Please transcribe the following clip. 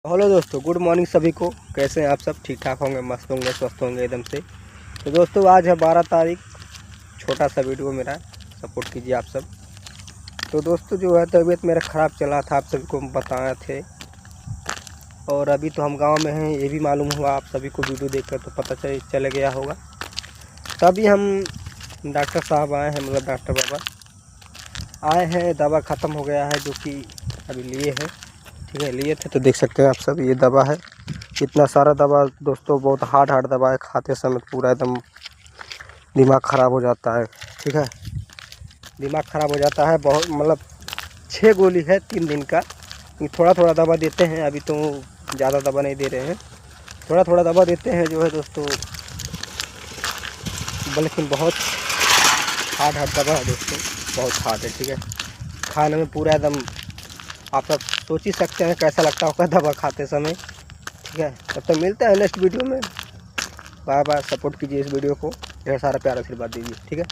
Hello दोस्तों, good morning सभी को। कैसे हैं आप सब? ठीक ठाक होंगे, मस्त होंगे, स्वस्थ होंगे एकदम से। तो दोस्तों आज है 12 तारीख। छोटा सा वीडियो मेरा, सपोर्ट कीजिए आप सब। तो दोस्तों जो है तबीयत मेरा ख़राब चला था, आप सभी को बताए थे। और अभी तो हम गांव में हैं, ये भी मालूम हुआ आप सभी को। वीडियो देखकर तो पता चल गया होगा। तभी हम डॉक्टर साहब आए हैं, मतलब डॉक्टर बाबा आए हैं। दवा ख़त्म हो गया है जो कि अभी लिए हैं, ठीक है। लिए थे तो देख सकते हैं आप सब, ये दवा है। इतना सारा दवा दोस्तों, बहुत हार्ड दवा है। खाते समय पूरा एकदम दिमाग ख़राब हो जाता है, ठीक है। दिमाग ख़राब हो जाता है बहुत, मतलब 6 गोली है 3 दिन का। थोड़ा थोड़ा दवा देते हैं, अभी तो ज़्यादा दवा नहीं दे रहे हैं, थोड़ा थोड़ा दवा देते हैं जो है दोस्तों। लेकिन बहुत हार्ड दवा है दोस्तों, बहुत हार्ड है, ठीक है। खाने में पूरा एकदम, आप सब सोच ही सकते हैं कैसा लगता होगा दवा खाते समय, ठीक है। तब तक मिलते हैं नेक्स्ट वीडियो में। Bye bye. सपोर्ट कीजिए इस वीडियो को, ढेर सारा प्यार आशीर्वाद दीजिए, ठीक है।